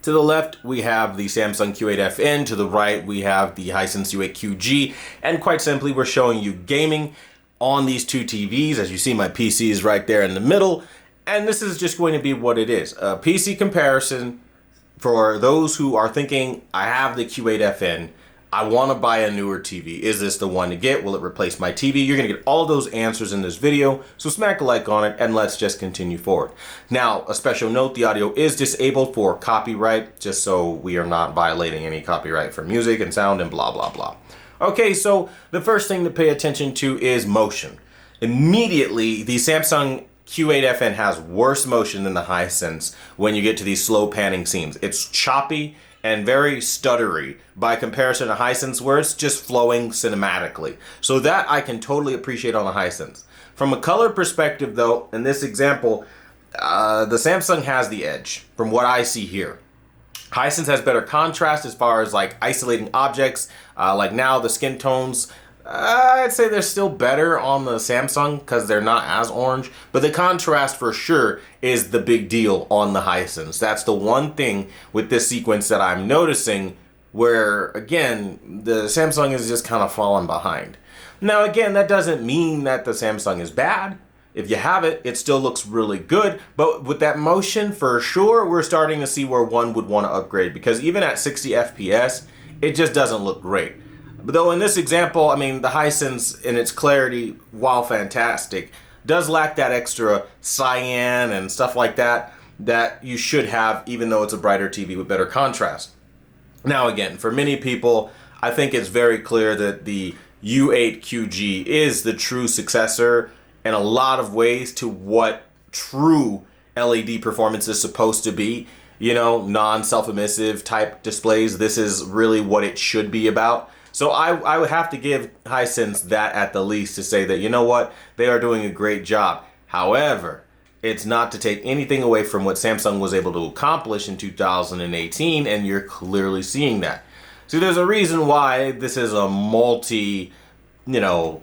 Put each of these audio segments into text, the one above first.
To the left, we have the Samsung Q8FN. To the right, we have the Hisense U8QG. And quite simply, we're showing you gaming on these two TVs. As you see, my PC is right there in the middle. And this is just going to be what it is. A PC comparison for those who are thinking, I have the Q8FN. I want to buy a newer TV. Is this the one to get? Will it replace my TV? You're going to get all of those answers in this video. So smack a like on it and let's just continue forward. Now, a special note, the audio is disabled for copyright, just so we are not violating any copyright for music and sound and blah, blah, blah. Okay, so the first thing to pay attention to is motion. Immediately, the Samsung Q8FN has worse motion than the Hisense when you get to these slow panning scenes. It's choppy and very stuttery by comparison to Hisense, where it's just flowing cinematically. So that I can totally appreciate on the Hisense. From a color perspective though, in this example, the Samsung has the edge from what I see here. Hisense has better contrast as far as like isolating objects, like now the skin tones, I'd say they're still better on the Samsung because they're not as orange, but the contrast for sure is the big deal on the Hisense. That's the one thing with this sequence that I'm noticing where, again, the Samsung is just kind of falling behind. Now, again, that doesn't mean that the Samsung is bad. If you have it, it still looks really good, but with that motion, for sure, we're starting to see where one would want to upgrade because even at 60 FPS, it just doesn't look great. But though in this example, I mean, the Hisense in its clarity, while fantastic, does lack that extra cyan and stuff like that that you should have, even though it's a brighter TV with better contrast. Now again, for many people, I think it's very clear that the U8QG is the true successor in a lot of ways to what true LED performance is supposed to be. You know, non-self-emissive type displays. This is really what it should be about. So I would have to give Hisense that at the least to say that, you know what, they are doing a great job. However, it's not to take anything away from what Samsung was able to accomplish in 2018, and you're clearly seeing that. See, there's a reason why this is a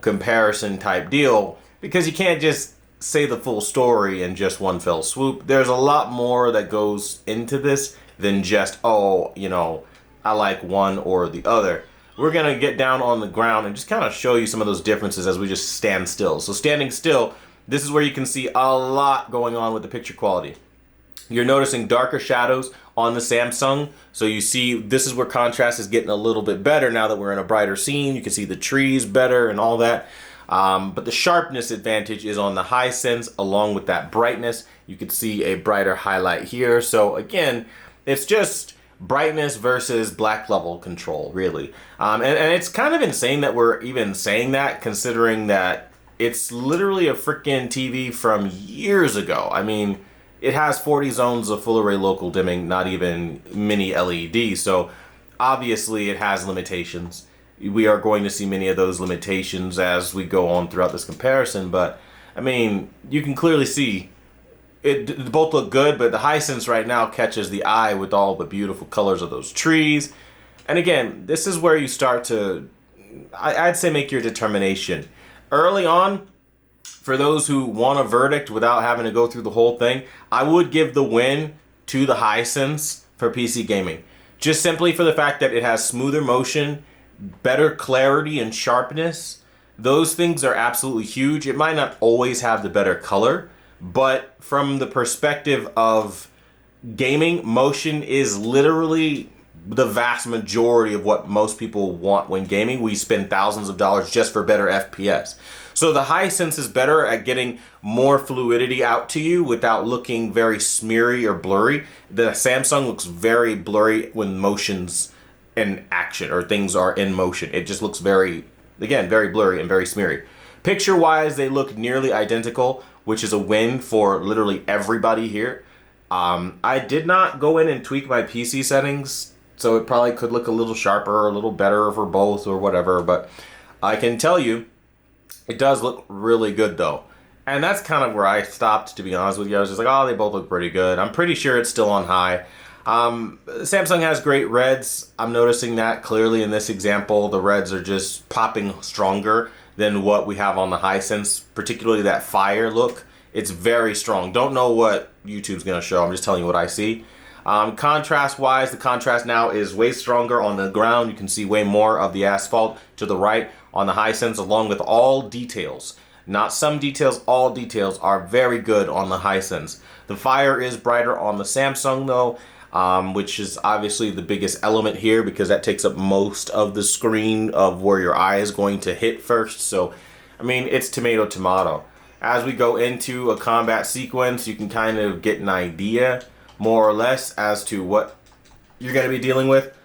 comparison type deal, because you can't just say the full story in just one fell swoop. There's a lot more that goes into this than just, I like one or the other. We're going to get down on the ground and just kind of show you some of those differences as we just stand still. So standing still, this is where you can see a lot going on with the picture quality. You're noticing darker shadows on the Samsung. So you see this is where contrast is getting a little bit better now that we're in a brighter scene. You can see the trees better and all that. But the sharpness advantage is on the Hisense along with that brightness. You can see a brighter highlight here. So again, it's just brightness versus black level control, really. And it's kind of insane that we're even saying that, considering that it's literally a freaking TV from years ago. I mean, it has 40 zones of full array local dimming, not even mini LED. So obviously it has limitations. We are going to see many of those limitations as we go on throughout this comparison. But I mean, you can clearly see it both look good, but the Hisense right now catches the eye with all the beautiful colors of those trees. And again, this is where you start to, I'd say, make your determination. Early on, for those who want a verdict without having to go through the whole thing, I would give the win to the Hisense for PC gaming. Just simply for the fact that it has smoother motion, better clarity and sharpness. Those things are absolutely huge. It might not always have the better color, but from the perspective of gaming, motion is literally the vast majority of what most people want when gaming. We spend thousands of dollars just for better FPS. So the Hisense is better at getting more fluidity out to you without looking very smeary or blurry. The Samsung looks very blurry when motion's in action or things are in motion. It just looks very blurry and very smeary. Picture-wise, they look nearly identical, which is a win for literally everybody here. I did not go in and tweak my PC settings, so it probably could look a little sharper or a little better for both or whatever, but I can tell you, it does look really good though. And that's kind of where I stopped, to be honest with you. I was just like, oh, they both look pretty good. I'm pretty sure it's still on high. Samsung has great reds. I'm noticing that clearly in this example. The reds are just popping stronger than what we have on the Hisense, particularly that fire look. It's very strong. Don't know what YouTube's gonna show. I'm just telling you what I see. Contrast wise, the contrast now is way stronger on the ground. You can see way more of the asphalt to the right on the Hisense, along with all details. Not some details, all details are very good on the Hisense. The fire is brighter on the Samsung though, which is obviously the biggest element here because that takes up most of the screen of where your eye is going to hit first. So, I mean, it's tomato tomato. As we go into a combat sequence, you can kind of get an idea more or less as to what you're going to be dealing with.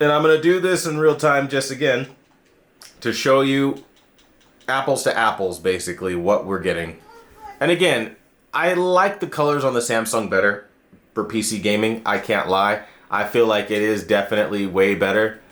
And I'm going to do this in real time just again to show you apples to apples, basically, what we're getting. And again, I like the colors on the Samsung better for PC gaming. I can't lie. I feel like it is definitely way better,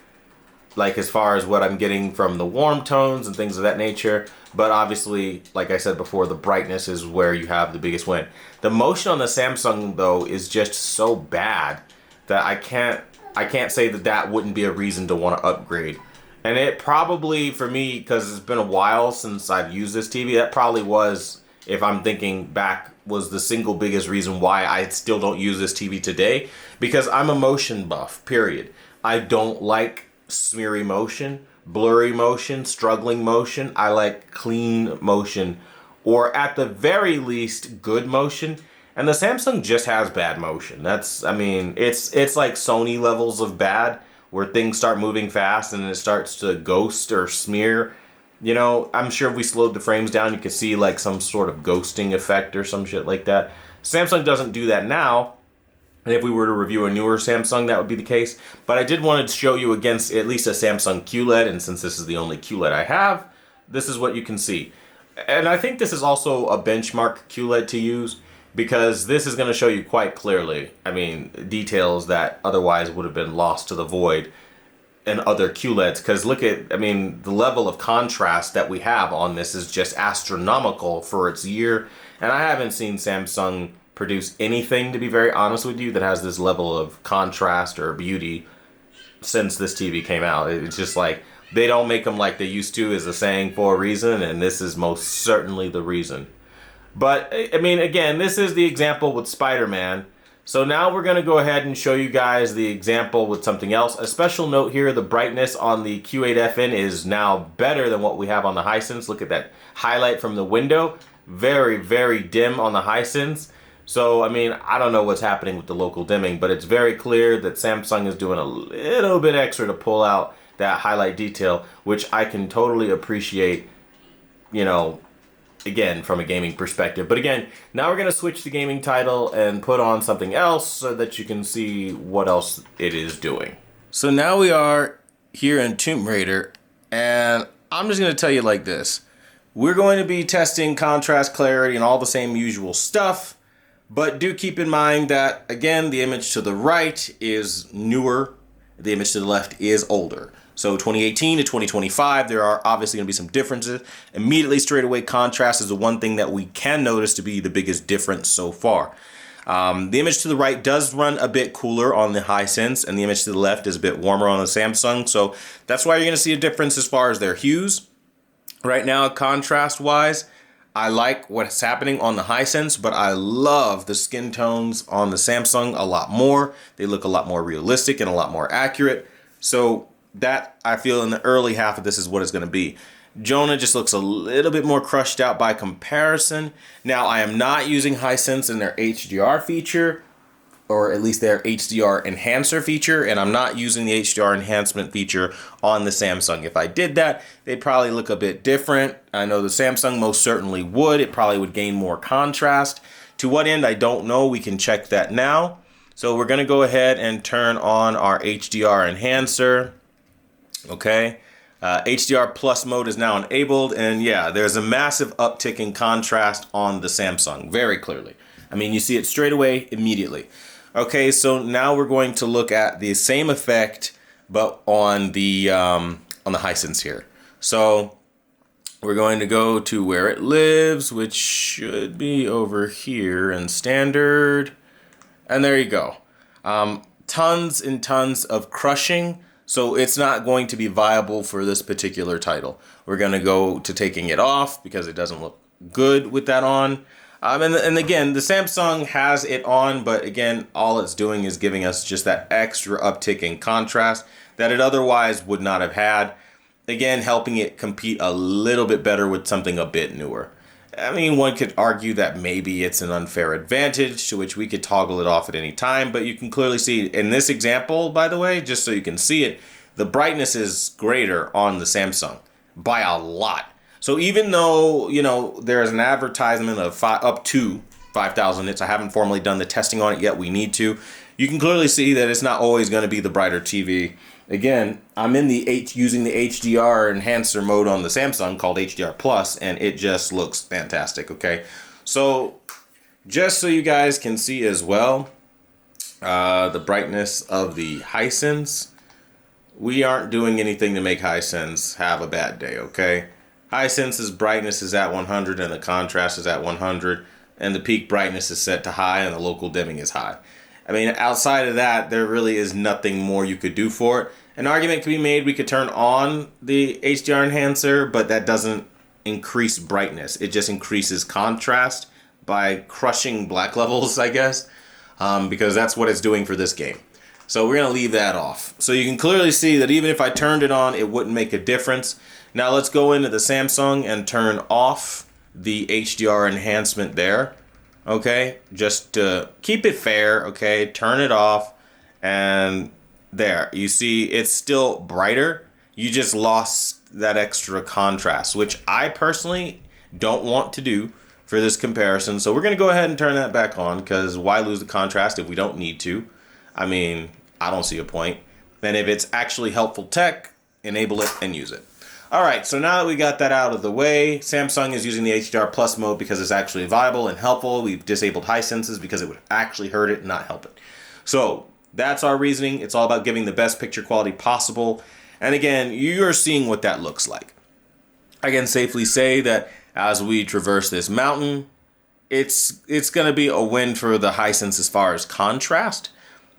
like as far as what I'm getting from the warm tones and things of that nature. But obviously, like I said before, the brightness is where you have the biggest win. The motion on the Samsung though is just so bad that I can't say that that wouldn't be a reason to want to upgrade. And it probably, for me, because it's been a while since I've used this TV, that probably was, if I'm thinking back, was the single biggest reason why I still don't use this TV today. Because I'm a motion buff, period. I don't like smeary motion, blurry motion, struggling motion. I like clean motion, or at the very least, good motion. And the Samsung just has bad motion. That's, I mean, it's like Sony levels of bad, where things start moving fast and it starts to ghost or smear. You know, I'm sure if we slowed the frames down, you could see like some sort of ghosting effect or some shit like that. Samsung doesn't do that now. And if we were to review a newer Samsung, that would be the case. But I did want to show you against at least a Samsung QLED, and since this is the only QLED I have, this is what you can see. And I think this is also a benchmark QLED to use, because this is going to show you quite clearly, I mean, details that otherwise would have been lost to the void in other QLEDs. Because look at, I mean, the level of contrast that we have on this is just astronomical for its year. And I haven't seen Samsung produce anything, to be very honest with you, that has this level of contrast or beauty since this TV came out. It's just like, they don't make them like they used to, is a saying for a reason, and this is most certainly the reason. But, I mean, again, this is the example with Spider-Man. So now we're going to go ahead and show you guys the example with something else. A special note here, the brightness on the Q8FN is now better than what we have on the Hisense. Look at that highlight from the window. Very, very dim on the Hisense. So, I mean, I don't know what's happening with the local dimming, but it's very clear that Samsung is doing a little bit extra to pull out that highlight detail, which I can totally appreciate, you know, again, from a gaming perspective. But again, now we're going to switch the gaming title and put on something else so that you can see what else it is doing. So now we are here in Tomb Raider, and I'm just going to tell you like this. We're going to be testing contrast, clarity, and all the same usual stuff. But do keep in mind that, again, the image to the right is newer. The image to the left is older. So 2018 to 2025, there are obviously going to be some differences. Immediately, straight away, contrast is the one thing that we can notice to be the biggest difference so far. The image to the right does run a bit cooler on the Hisense, and the image to the left is a bit warmer on the Samsung. So that's why you're going to see a difference as far as their hues. Right now, contrast-wise, I like what's happening on the Hisense, but I love the skin tones on the Samsung a lot more. They look a lot more realistic and a lot more accurate. So that, I feel, in the early half of this is what it's going to be. Jonah just looks a little bit more crushed out by comparison. Now, I am not using Hisense in their HDR feature, or at least their HDR enhancer feature, and I'm not using the HDR enhancement feature on the Samsung. If I did that, they'd probably look a bit different. I know the Samsung most certainly would. It probably would gain more contrast. To what end, I don't know. We can check that now. So we're going to go ahead and turn on our HDR enhancer. Okay. HDR plus mode is now enabled, and yeah, there's a massive uptick in contrast on the Samsung, very clearly. I mean, you see it straight away, immediately. Okay, so now we're going to look at the same effect, but on the Hisense here. So we're going to go to where it lives, which should be over here in standard, and there you go. Tons and tons of crushing. So it's not going to be viable for this particular title. We're going to go to taking it off because it doesn't look good with that on. And again, the Samsung has it on, but again, all it's doing is giving us just that extra uptick in contrast that it otherwise would not have had. Again, helping it compete a little bit better with something a bit newer. I mean, one could argue that maybe it's an unfair advantage to which we could toggle it off at any time, but you can clearly see in this example, by the way, just so you can see it, the brightness is greater on the Samsung by a lot. So even though, you know, there's an advertisement of up to 5,000 nits, I haven't formally done the testing on it yet, we need to. You can clearly see that it's not always going to be the brighter TV. Again, I'm in using the HDR enhancer mode on the Samsung called HDR Plus, and it just looks fantastic, okay? So just so you guys can see as well, the brightness of the Hisense, we aren't doing anything to make Hisense have a bad day, okay? Hisense's brightness is at 100 and the contrast is at 100, and the peak brightness is set to high and the local dimming is high. I mean, outside of that, there really is nothing more you could do for it. An argument could be made, we could turn on the HDR enhancer, but that doesn't increase brightness. It just increases contrast by crushing black levels, I guess, because that's what it's doing for this game. So we're going to leave that off. So you can clearly see that even if I turned it on, it wouldn't make a difference. Now let's go into the Samsung and turn off the HDR enhancement there. Okay, just to keep it fair, okay, turn it off, and there, you see it's still brighter. You just lost that extra contrast, which I personally don't want to do for this comparison. So we're going to go ahead and turn that back on, because why lose the contrast if we don't need to? I mean, I don't see a point. And if it's actually helpful tech, enable it and use it. All right, so now that we got that out of the way, Samsung is using the HDR Plus mode because it's actually viable and helpful. We've disabled Hisense's because it would actually hurt it, not help it. So that's our reasoning. It's all about giving the best picture quality possible. And again, you're seeing what that looks like. I can safely say that as we traverse this mountain, it's going to be a win for the Hisense as far as contrast.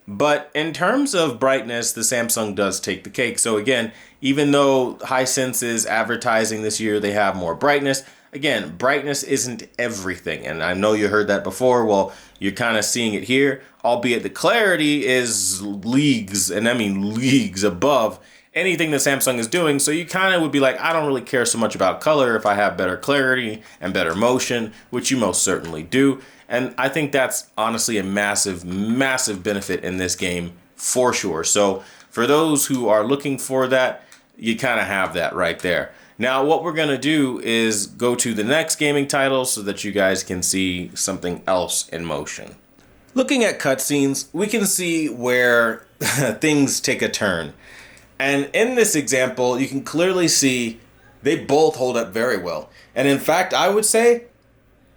But in terms of brightness, the Samsung does take the cake. So again, even though Hisense is advertising this year they have more brightness, again, brightness isn't everything. And I know you heard that before. Well, you're kind of seeing it here, albeit the clarity is leagues, and I mean leagues above anything that Samsung is doing. So you kind of would be like, I don't really care so much about color if I have better clarity and better motion, which you most certainly do. And I think that's honestly a massive, massive benefit in this game for sure. So for those who are looking for that, you kind of have that right there. Now, what we're going to do is go to the next gaming title so that you guys can see something else in motion. Looking at cutscenes, we can see where things take a turn. And in this example, you can clearly see they both hold up very well. And in fact, I would say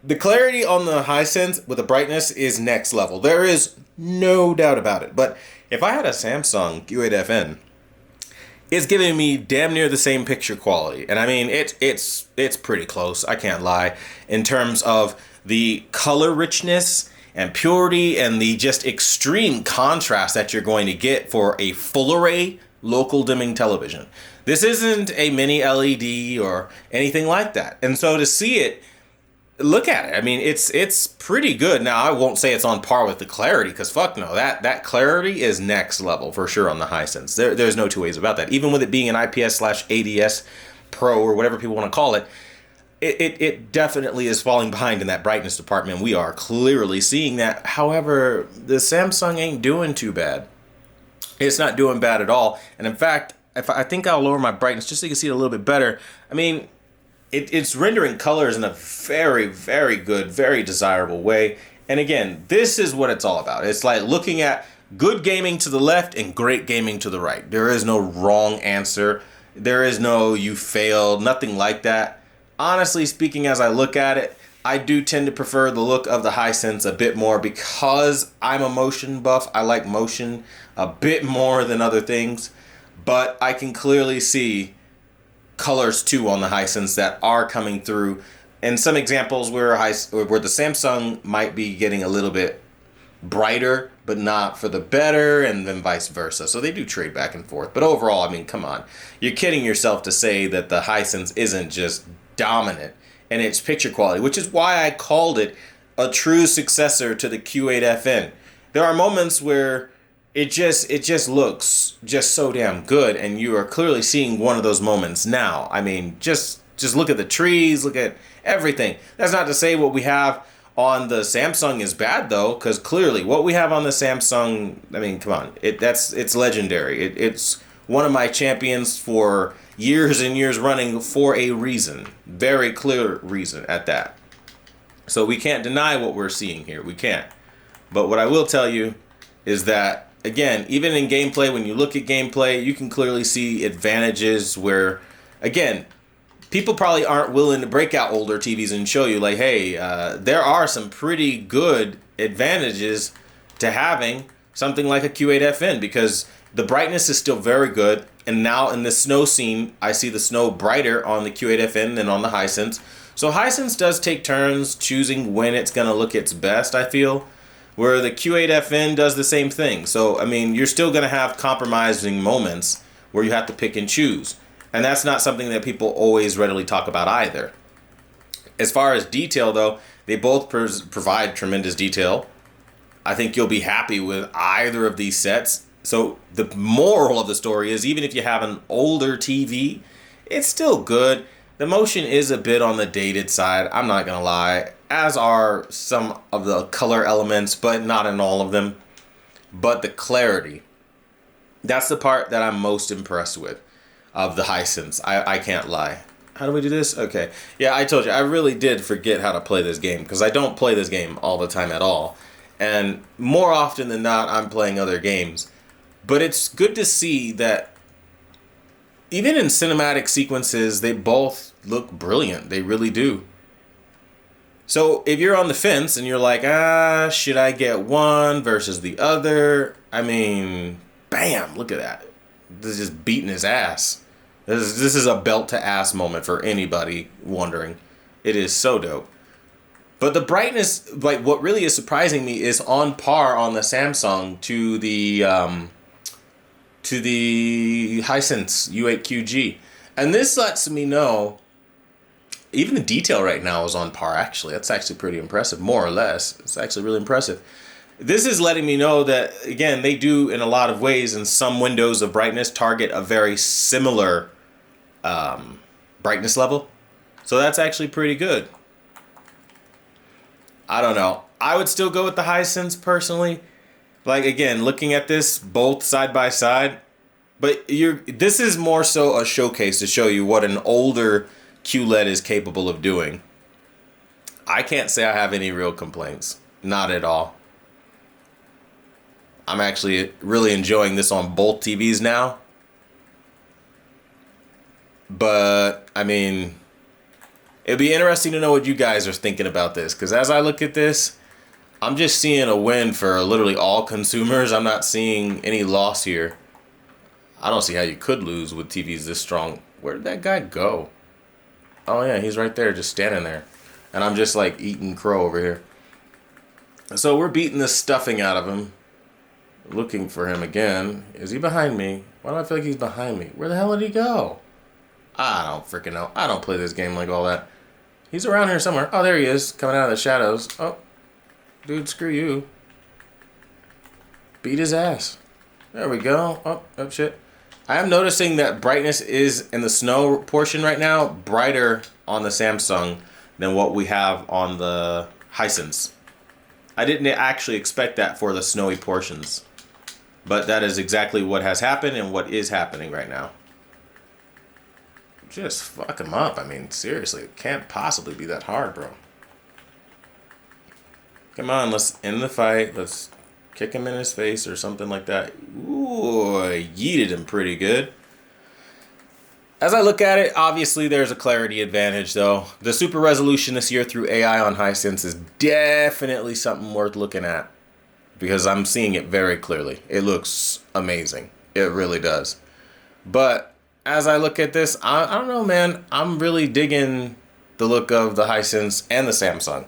the clarity on the Hisense with the brightness is next level. There is no doubt about it. But if I had a Samsung Q8FN, it's giving me damn near the same picture quality. And I mean, it's pretty close, I can't lie, in terms of the color richness and purity and the just extreme contrast that you're going to get for a full array local dimming television. This isn't a mini LED or anything like that. And so to see it, look at it. I mean, it's pretty good. Now, I won't say it's on par with the clarity, because fuck no, that clarity is next level for sure on the Hisense. There's no two ways about that. Even with it being an IPS/ADS Pro or whatever people want to call it, it definitely is falling behind in that brightness department. We are clearly seeing that. However, the Samsung ain't doing too bad. It's not doing bad at all. And in fact, I think I'll lower my brightness just so you can see it a little bit better. I mean, it's rendering colors in a very, very good, very desirable way. And again, this is what it's all about. It's like looking at good gaming to the left and great gaming to the right. There is no wrong answer. There is no you failed, nothing like that. Honestly speaking, as I look at it, I do tend to prefer the look of the Hisense a bit more because I'm a motion buff. I like motion a bit more than other things. But I can clearly see colors too on the Hisense that are coming through, and some examples where the Samsung might be getting a little bit brighter but not for the better, and then vice versa. So they do trade back and forth, but overall, I mean, come on, you're kidding yourself to say that the Hisense isn't just dominant in its picture quality, which is why I called it a true successor to the Q8FN. There are moments where it just looks just so damn good, and you are clearly seeing one of those moments now. I mean, just look at the trees, look at everything. That's not to say what we have on the Samsung is bad though, because clearly what we have on the Samsung, I mean, come on, it's legendary. It's one of my champions for years and years running for a reason, very clear reason at that. So we can't deny what we're seeing here. We can't. But what I will tell you is that, again, even in gameplay, when you look at gameplay, you can clearly see advantages where, again, people probably aren't willing to break out older TVs and show you, like, hey, there are some pretty good advantages to having something like a Q8FN, because the brightness is still very good. And now in the snow scene, I see the snow brighter on the Q8FN than on the Hisense. So Hisense does take turns choosing when it's going to look its best, I feel, where the Q8FN does the same thing. So, I mean, you're still going to have compromising moments where you have to pick and choose. And that's not something that people always readily talk about either. As far as detail, though, they both provide tremendous detail. I think you'll be happy with either of these sets. So the moral of the story is, even if you have an older TV, it's still good. The motion is a bit on the dated side, I'm not going to lie, as are some of the color elements, but not in all of them. But the clarity, that's the part that I'm most impressed with of the Hisense. I can't lie. How do we do this? Okay. Yeah, I told you, I really did forget how to play this game, because I don't play this game all the time at all. And more often than not, I'm playing other games. But it's good to see that even in cinematic sequences, they both look brilliant. They really do. So if you're on the fence and you're like, should I get one versus the other? I mean, bam, look at that. This is just beating his ass. This is a belt to ass moment for anybody wondering. It is so dope. But the brightness, like, what really is surprising me is on par on the Samsung to the Hisense U8QG. And this lets me know, even the detail right now is on par, actually. That's actually pretty impressive, more or less. It's actually really impressive. This is letting me know that, again, they do, in a lot of ways, in some windows of brightness, target a very similar brightness level. So that's actually pretty good. I don't know. I would still go with the Hisense, personally. Like, again, looking at this both side by side, but this is more so a showcase to show you what an older QLED is capable of doing. I can't say I have any real complaints. Not at all. I'm actually really enjoying this on both TVs now. But, I mean, it'd be interesting to know what you guys are thinking about this, because as I look at this, I'm just seeing a win for literally all consumers. I'm not seeing any loss here. I don't see how you could lose with TVs this strong. Where did that guy go? Oh yeah, he's right there, just standing there. And I'm just like eating crow over here. So we're beating the stuffing out of him. Looking for him again. Is he behind me? Why do I feel like he's behind me? Where the hell did he go? I don't freaking know. I don't play this game like all that. He's around here somewhere. Oh, there he is, coming out of the shadows. Oh. Dude, screw you. Beat his ass. There we go. Oh, shit. I am noticing that brightness is, in the snow portion right now, brighter on the Samsung than what we have on the Hisense. I didn't actually expect that for the snowy portions. But that is exactly what has happened and what is happening right now. Just fuck him up. I mean, seriously, it can't possibly be that hard, bro. Come on, let's end the fight. Let's kick him in his face or something like that. Ooh, I yeeted him pretty good. As I look at it, obviously there's a clarity advantage, though. The super resolution this year through AI on Hisense is definitely something worth looking at, because I'm seeing it very clearly. It looks amazing. It really does. But as I look at this, I don't know, man. I'm really digging the look of the Hisense and the Samsung.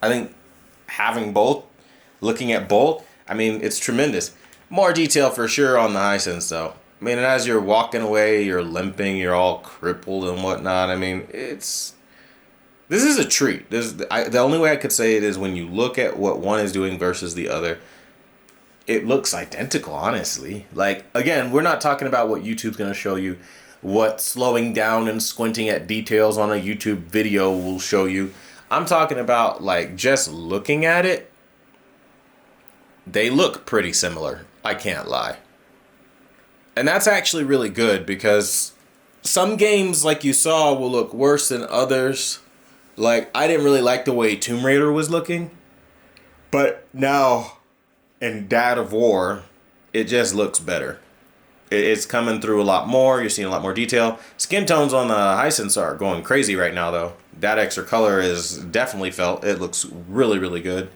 I think having both, looking at both, I mean, it's tremendous. More detail for sure on the Hisense, though. I mean, and as you're walking away, you're limping, you're all crippled and whatnot. I mean, this This is a treat. The only way I could say it is when you look at what one is doing versus the other, it looks identical, honestly. Like, again, we're not talking about what YouTube's going to show you, what slowing down and squinting at details on a YouTube video will show you. I'm talking about, like, just looking at it, they look pretty similar. I can't lie. And that's actually really good because some games, like you saw, will look worse than others. Like, I didn't really like the way Tomb Raider was looking. But now, in Dad of War, it just looks better. It's coming through a lot more. You're seeing a lot more detail. Skin tones on the Hisense are going crazy right now, though. That extra color is definitely felt. It looks really, really good.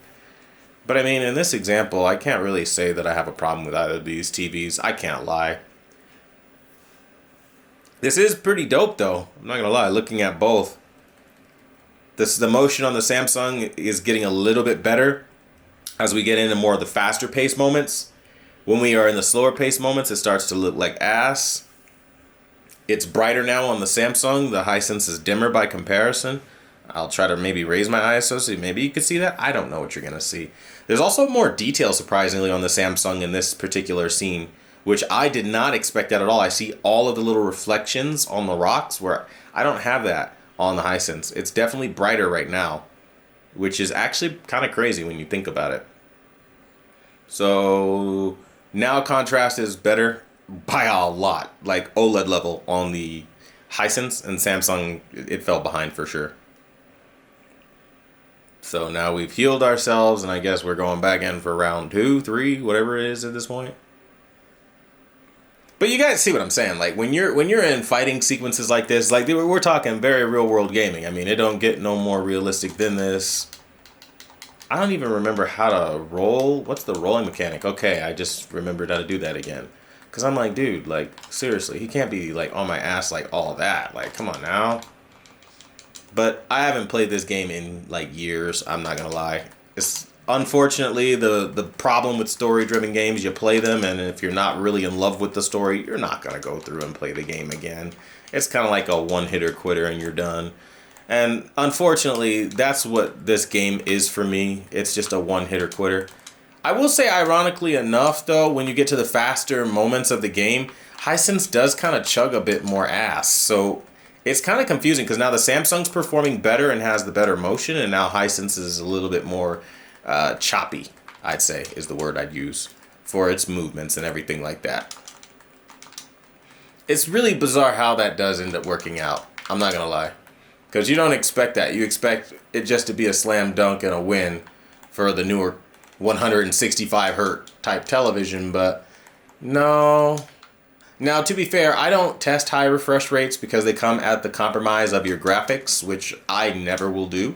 But I mean, in this example, I can't really say that I have a problem with either of these TVs. I can't lie. This is pretty dope, though. I'm not going to lie. Looking at both. The motion on the Samsung is getting a little bit better as we get into more of the faster pace moments. When we are in the slower pace moments, it starts to look like ass. It's brighter now on the Samsung. The Hisense is dimmer by comparison. I'll try to maybe raise my ISO so maybe you can see that. I don't know what you're going to see. There's also more detail, surprisingly, on the Samsung in this particular scene, which I did not expect that at all. I see all of the little reflections on the rocks where I don't have that on the Hisense. It's definitely brighter right now, which is actually kind of crazy when you think about it. So now contrast is better by a lot, like OLED level on the Hisense, and Samsung, it fell behind for sure. So now we've healed ourselves, and I guess we're going back in for round 2, 3, whatever it is at this point. But you guys see what I'm saying. Like, when you're in fighting sequences like this, like, we're talking very real world gaming. I mean, it don't get no more realistic than this. I don't even remember how to roll. What's the rolling mechanic? Okay, I just remembered how to do that again. Because I'm like, dude, like, seriously, he can't be, like, on my ass like all of that. Like, come on now. But I haven't played this game in, like, years. I'm not going to lie. It's unfortunately the problem with story-driven games. You play them, and if you're not really in love with the story, you're not going to go through and play the game again. It's kind of like a one-hitter quitter, and you're done. And unfortunately, that's what this game is for me. It's just a one-hitter quitter. I will say, ironically enough, though, when you get to the faster moments of the game, Hisense does kind of chug a bit more ass. So it's kind of confusing because now the Samsung's performing better and has the better motion, and now Hisense is a little bit more choppy, I'd say, is the word I'd use for its movements and everything like that. It's really bizarre how that does end up working out. I'm not going to lie. Because you don't expect that. You expect it just to be a slam dunk and a win for the newer 165 hertz type television, but no. Now, to be fair, I don't test high refresh rates because they come at the compromise of your graphics, which I never will do.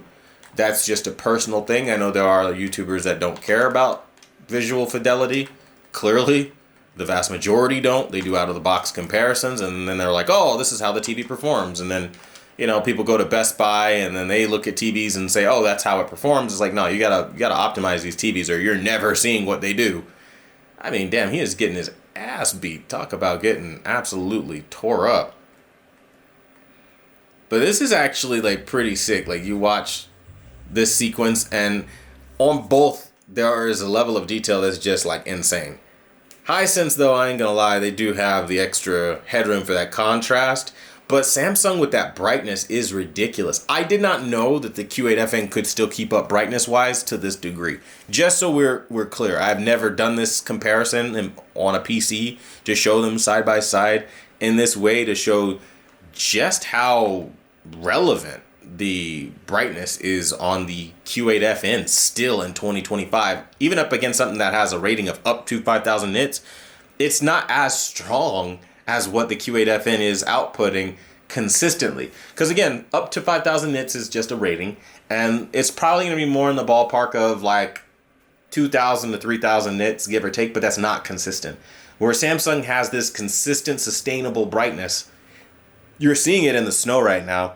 That's just a personal thing. I know there are YouTubers that don't care about visual fidelity. Clearly, the vast majority don't. They do out-of-the-box comparisons, and then they're like, oh, this is how the TV performs. And then, you know, people go to Best Buy, and then they look at TVs and say, oh, that's how it performs. It's like, no, you gotta optimize these TVs, or you're never seeing what they do. I mean, damn, he is getting his ass beat. Talk about getting absolutely tore up. But this is actually, like, pretty sick. Like, you watch this sequence, and on both, there is a level of detail that's just, like, insane. Hisense, though, I ain't gonna lie, they do have the extra headroom for that contrast. But Samsung with that brightness is ridiculous. I did not know that the Q8FN could still keep up brightness-wise to this degree. Just so we're clear, I've never done this comparison on a PC to show them side by side in this way to show just how relevant the brightness is on the Q8FN still in 2025. Even up against something that has a rating of up to 5,000 nits, it's not as strong as what the Q8FN is outputting consistently. Because again, up to 5,000 nits is just a rating, and it's probably going to be more in the ballpark of like 2,000 to 3,000 nits, give or take, but that's not consistent. Where Samsung has this consistent, sustainable brightness, you're seeing it in the snow right now,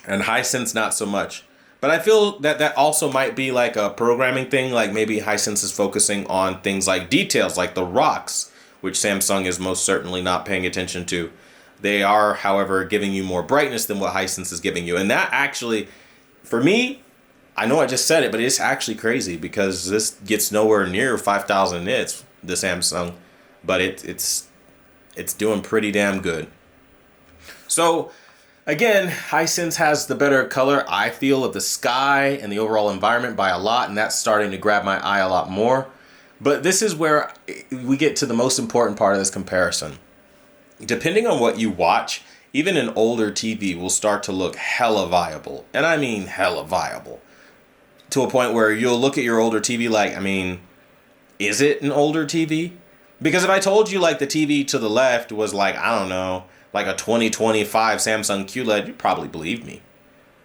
and Hisense not so much. But I feel that that also might be like a programming thing, like maybe Hisense is focusing on things like details, like the rocks, which Samsung is most certainly not paying attention to. They are, however, giving you more brightness than what Hisense is giving you. And that actually For me, I know I just said it, but it's actually crazy because this gets nowhere near 5,000 nits, the Samsung, but it's doing pretty damn good. So again, Hisense has the better color, I feel, of the sky and the overall environment by a lot, and that's starting to grab my eye a lot more. But this is where we get to the most important part of this comparison. Depending on what you watch, even an older TV will start to look hella viable. And I mean hella viable. To a point where you'll look at your older TV like, I mean, is it an older TV? Because if I told you like the TV to the left was like, I don't know, like a 2025 Samsung QLED, you'd probably believe me.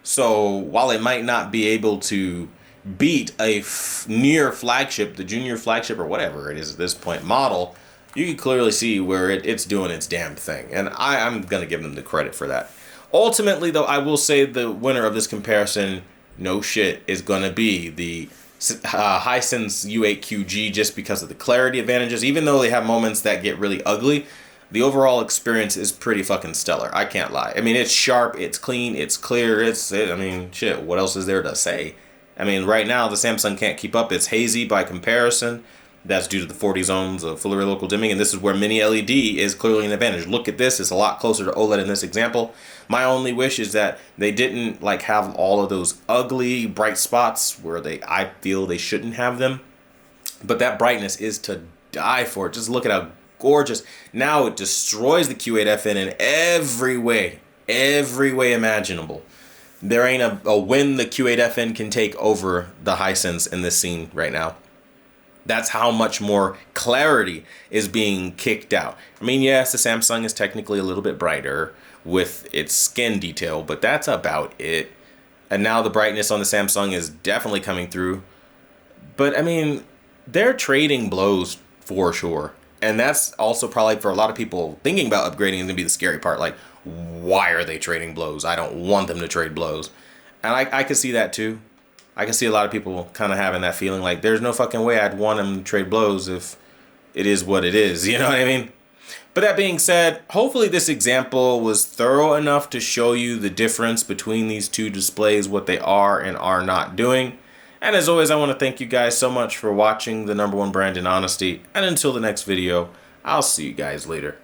So while it might not be able to beat a near flagship, the junior flagship or whatever it is at this point model, you can clearly see where it's doing its damn thing. And I'm going to give them the credit for that. Ultimately, though, I will say the winner of this comparison, no shit, is going to be the Hisense U8QG, just because of the clarity advantages. Even though they have moments that get really ugly, the overall experience is pretty fucking stellar. I can't lie. I mean, it's sharp, it's clean, it's clear, I mean, shit, what else is there to say? I mean, right now, the Samsung can't keep up. It's hazy by comparison. That's due to the 40 zones of fully local dimming, and this is where mini LED is clearly an advantage. Look at this. It's a lot closer to OLED in this example. My only wish is that they didn't like have all of those ugly bright spots where I feel they shouldn't have them. But that brightness is to die for. Just look at how gorgeous. Now it destroys the Q8FN in every way imaginable. There ain't a win the Q8FN can take over the Hisense in this scene right now. That's how much more clarity is being kicked out. I mean, yes, the Samsung is technically a little bit brighter with its skin detail, but that's about it. And now the brightness on the Samsung is definitely coming through. But I mean, they're trading blows for sure. And that's also probably for a lot of people thinking about upgrading is going to be the scary part. Like, why are they trading blows? I don't want them to trade blows. And I could see that too. I can see a lot of people kind of having that feeling like there's no fucking way I'd want them to trade blows if it is what it is. You know what I mean? But that being said, hopefully this example was thorough enough to show you the difference between these two displays, what they are and are not doing. And as always, I want to thank you guys so much for watching the #1 brand in honesty. And until the next video, I'll see you guys later.